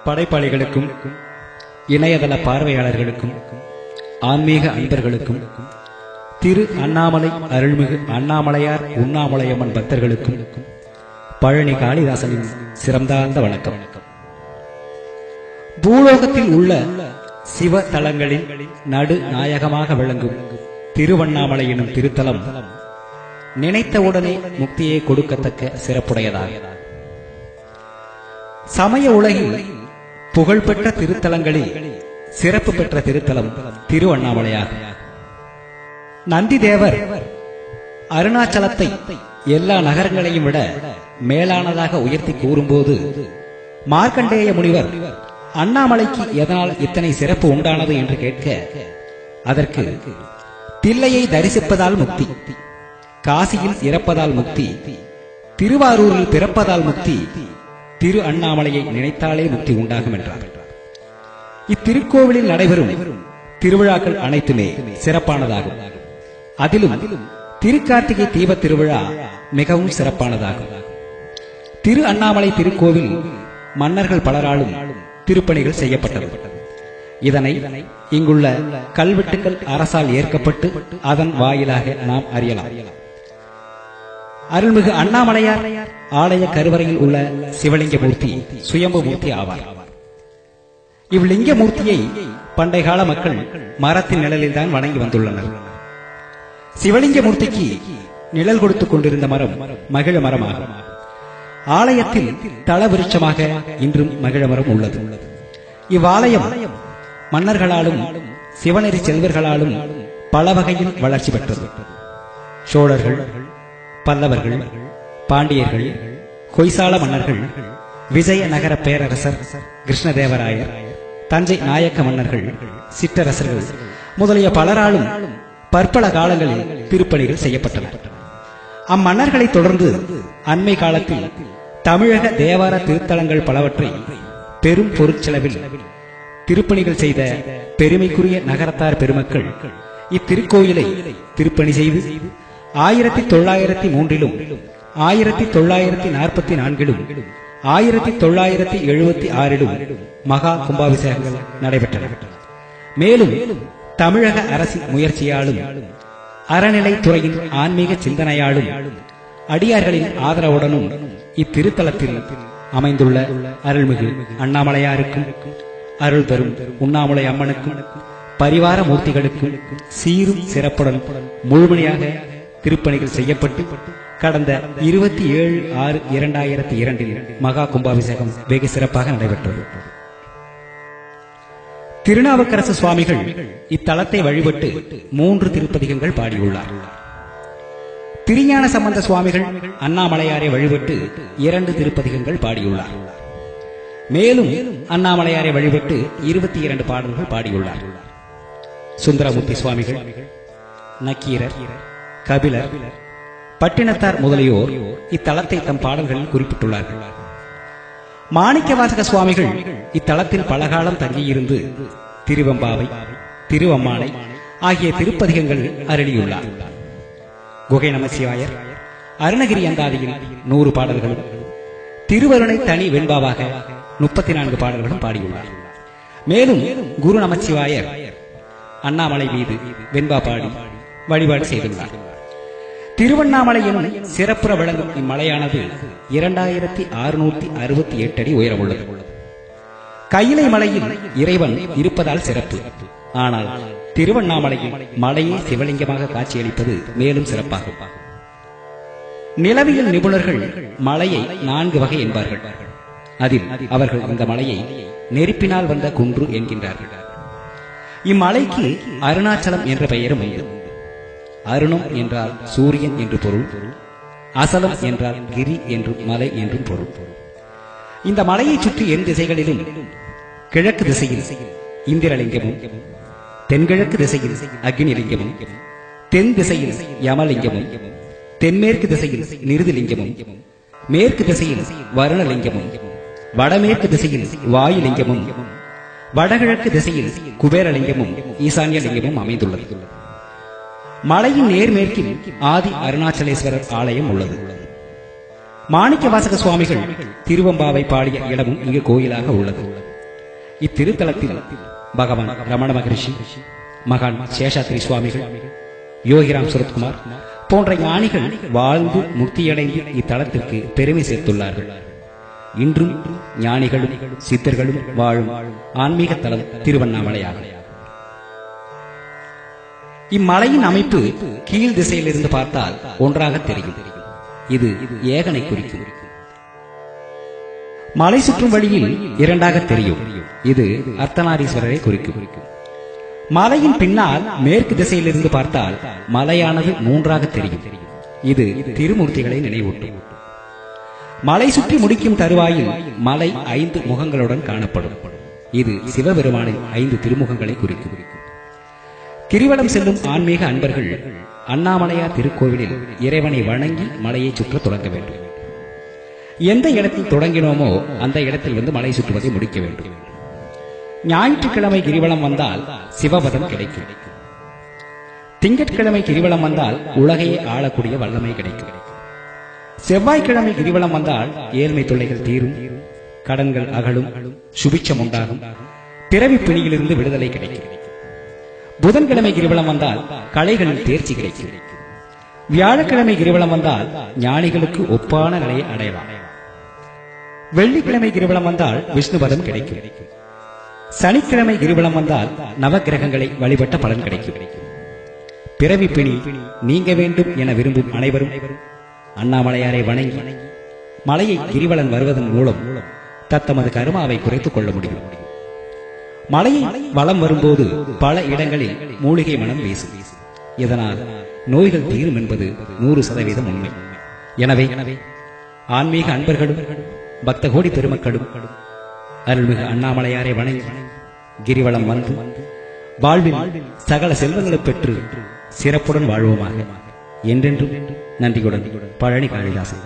படைப்பாளிகளுக்கும் இணையதள பார்வையாளர்களுக்கும் ஆன்மீக அன்பர்களுக்கும் திரு அண்ணாமலை அருள்மிகு அண்ணாமலையார் உண்ணாமலையம்மன் பக்தர்களுக்கும் பழனி காளிதாசனின் சிறந்தார்ந்த வணக்கம். பூலோகத்தில் உள்ள சிவ தலங்களில் நடு நாயகமாக விளங்கும் திருவண்ணாமலை எனும் திருத்தலம் நினைத்தவுடனே முக்தியை கொடுக்கத்தக்க சிறப்புடையதாகும். சமய உலகில் புகழ்பெற்ற திருத்தலங்களில் சிறப்பு பெற்ற திருத்தலம் திருவண்ணாமலையாகும். நந்திதேவர் அருணாச்சலத்தை எல்லா நகரங்களையும் விட மேலானதாக உயர்த்தி கூறும்போது மார்க்கண்டேய முனிவர் அண்ணாமலைக்கு எதனால் இத்தனை சிறப்பு உண்டானது என்று கேட்க, அதற்கு தில்லையை தரிசிப்பதால் முக்தி, காசியில் இறப்பதால் முக்தி, திருவாரூரில் பிறப்பதால் முக்தி, திரு அண்ணாமலையை நினைத்தாலே முக்தி உண்டாகும் என்றார். இத்திருக்கோவிலில் நடைபெறும் திருவிழாக்கள் அனைத்துமே சிறப்பானதாகும். அதிலும் திருக்கார்த்திகை தீப திருவிழா மிகவும் சிறப்பானதாகும். திரு அண்ணாமலை திருக்கோவில் மன்னர்கள் பலராலும் திருப்பணிகள் செய்யப்பட்டது. இதனை இங்குள்ள கல்வெட்டுக்கள் அரசால் ஏற்கப்பட்டு அதன் வாயிலாக நாம் அறியலாம். அருள்மிகு அண்ணாமலையார் ஆலய கருவறையில் உள்ள சிவலிங்க மூர்த்தி சுயம்பு மூர்த்தி ஆவார். இவ்லிங்க மூர்த்தியை பண்டைய கால மக்கள் மரத்தின் நிழலில் தான் வணங்கி வந்துள்ளனர். சிவலிங்க மூர்த்திக்கு நிழல் கொடுத்துக் கொண்டிருந்த மரம் மகிழ மரமாகும். ஆலயத்தில் தல விருட்சமாக இன்றும் மகிழ மரம் உள்ளது. இவ்வாலயம் மன்னர்களாலும் சிவநெறி செல்வர்களாலும் பல வகையில் வளர்ச்சி பெற்றது. சோழர்கள், பல்லவர்கள், பாண்டியர்கள், ஹொய்சால மன்னர்கள், விஜய நகர பேரரசர் கிருஷ்ணதேவராயர், தஞ்சை நாயக்க மன்னர்கள், சிற்றரசர்கள் முதலிய பலராலும் பற்பல காலங்களில் திருப்பணிகள் செய்யப்பட்டன. அம்மன்னர்களை தொடர்ந்து அண்மை காலத்தில் தமிழக தேவார திருத்தலங்கள் பலவற்றை பெரும் பொருட்செலவில் திருப்பணிகள் செய்த பெருமைக்குரிய நகரத்தார் பெருமக்கள் இத்திருக்கோயிலை திருப்பணி செய்து 1903 1944 1976 மகா கும்பாபிஷேகங்கள் நடைபெற்றன. மேலும் தமிழக அரசின் முயற்சியாலும் அறநிலைத்துறையின் ஆன்மீக சிந்தனையாலும் அடியார்களின் ஆதரவுடனும் இத்திருத்தலத்தில் அமைந்துள்ள அருள்மிகு அண்ணாமலையாருக்கும் அருள் தரும் உண்ணாமலை அம்மனுக்கும் பரிவார மூர்த்திகளுக்கும் சீரும் சிறப்புடன் முழுமையாக திருப்பணிகள் செய்யப்பட்டு கடந்த 27/6/2002 மகா கும்பாபிஷேகம் வெகு சிறப்பாக நடைபெற்றது. திருநாவுக்கரசு சுவாமிகள் இத்தலத்தை வழிபட்டு 3 திருப்பதிகங்கள் பாடியுள்ளார். திருஞான சம்பந்த சுவாமிகள் அண்ணாமலையாரை வழிபட்டு 2 திருப்பதிகங்கள் பாடியுள்ளார். மேலும் அண்ணாமலையாரை வழிபட்டு 22 பாடல்கள் பாடியுள்ளார். சுந்தரமூர்த்தி சுவாமிகள், நக்கீரர், கபிலர், பட்டினத்தார் முதலியோர் இத்தலத்தை தம் பாடல்களில் குறிப்பிட்டுள்ளார்கள். மாணிக்கவாசக சுவாமிகள் இத்தலத்தில் பலகாலம் தங்கியிருந்து திருவெம்பாவை, திருவம்மானை ஆகிய திருப்பதிகங்கள் அருளியுள்ளார். குகை நமசிவாயர் அருணகிரி அந்தாதியில் 100 பாடல்களும், திருவருணை தனி வெண்பாவாக 34 பாடல்களும் பாடியுள்ளார். மேலும் குரு நமச்சிவாயர் அண்ணாமலை மீது வெண்பா பாடி வழிபாடு செய்துள்ளார். திருவண்ணாமலை எனும் சிறப்புற விளங்கும் இம்மலையானது 2668 அடி உயரமுள்ளது. கையிலை மலையில் இறைவன் இருப்பதால் சிறப்பு. ஆனால் திருவண்ணாமலையில் மலையே சிவலிங்கமாக காட்சியளிப்பது மேலும் சிறப்பாகும். நிலவியல் நிபுணர்கள் மலையை 4 வகை என்பார்கள். அதில் அவர்கள் இந்த மலையை நெருப்பினால் வந்த குன்று என்கின்றார்கள். இம்மலைக்கு அருணாச்சலம் என்ற பெயரும் உண்டு. அருணம் என்றால் சூரியன் என்று பொருள், அசலம் என்றால் கிரி என்றும் மலை என்றும் பொருள். இந்த மலையை சுற்றி என் திசைகளிலும் கிழக்கு திசையில் இந்திரலிங்கமும், தென்கிழக்கு திசையில் அக்னிலிங்கமும், தென் திசையில் யமலிங்கமும், தென்மேற்கு திசையில் நிருதிலிங்கமும், மேற்கு திசையில் வருணலிங்கமும், வடமேற்கு திசையில் வாயுலிங்கமும், வடகிழக்கு திசையில் குபேரலிங்கமும் ஈசான்ய லிங்கமும் அமைந்துள்ளது. மலையின் நேர்மேற்கில் ஆதி அருணாச்சலேஸ்வரர் ஆலயம் உள்ளது. மாணிக்கவாசக சுவாமிகள் திருவம்பாவை பாடிய இடமும் இங்கு கோயிலாக உள்ளது. இத்திருத்தலத்தில் பகவான் ரமண மகரிஷி, மகான் சேஷாத்ரி சுவாமிகள், யோகிராம் சுரத்குமார் போன்ற ஞானிகள் வாழ்ந்து முக்தியடைந்து இத்தலத்திற்கு பெருமை சேர்த்துள்ளார்கள். இன்றும் ஞானிகளும் சித்தர்களும் வாழும் ஆன்மீக தலம் திருவண்ணாமலையாகும். இம்மலையின் அமைப்பு கீழ் திசையிலிருந்து பார்த்தால் ஒன்றாக தெரியும். இது ஏகனை குறிக்கும். மலை சுற்றும் வழியில் இரண்டாக தெரியும். இது அர்த்தநாரீஸ்வரரை குறிக்கும். மலையின் பின்னால் மேற்கு திசையிலிருந்து பார்த்தால் மலையானது மூன்றாக தெரியும். இது திருமூர்த்திகளை நினைவூட்டும். மலை சுற்றி முடிக்கும் தருவாயில் மலை 5 முகங்களுடன் காணப்படும். இது சிவபெருமானின் 5 திருமுகங்களை குறிக்கும். கிரிவலம் செல்லும் ஆன்மீக அன்பர்கள் அண்ணாமலையார் திருக்கோவிலில் இறைவனை வணங்கி மலையை சுற்ற தொடங்க வேண்டும். எந்த இடத்தில் தொடங்கினோமோ அந்த இடத்தில் வந்து மலை சுற்றுவதை முடிக்க வேண்டும். ஞாயிற்றுக்கிழமை கிரிவலம் வந்தால் சிவபதம் கிடைக்கும். திங்கட்கிழமை கிரிவலம் வந்தால் உலகையே ஆளக்கூடிய வல்லமை கிடைக்கும். செவ்வாய்க்கிழமை கிரிவலம் வந்தால் ஏழ்மை தொல்லைகள் தீரும், கடன்கள் அகலும், சுபிட்சம் உண்டாகும், பிறவி பிணியிலிருந்து விடுதலை கிடைக்கும். புதன்கிழமை கிரிவலம் வந்தால் கலைகளில் தேர்ச்சி கிடைக்கும். வியாழக்கிழமை கிரிவலம் வந்தால் ஞானிகளுக்கு ஒப்பான நிலையை அடையலாம். வெள்ளிக்கிழமை கிரிவலம் வந்தால் விஷ்ணுபதம் கிடைக்கும். சனிக்கிழமை கிரிவலம் வந்தால் நவகிரகங்களை வழிபட்ட பலன் கிடைக்கும். பிறவி பிணி நீங்க வேண்டும் என விரும்பும் அனைவரும் அண்ணாமலையாரை வணங்கி மலையை கிரிவலம் வருவதன் மூலம் தத்தமது கருமாவை குறைத்துக் கொள்ள முடியும். மலையை வலம் வரும்போது பல இடங்களில் மூலிகை மனம் வீசும். இதனால் நோய்கள் தீரும் என்பது 100% உண்மை. எனவே ஆன்மீக அன்பர்களும் பக்த கோடி பெருமக்களும் அருள்மிகு அண்ணாமலையாரை வணங்கி கிரிவலம் வந்து வாழ்வில் சகல செல்வங்களை பெற்று சிறப்புடன் வாழ்வோமாக. என்றென்றும் நன்றியுடன் பழனி காளிதாசன்.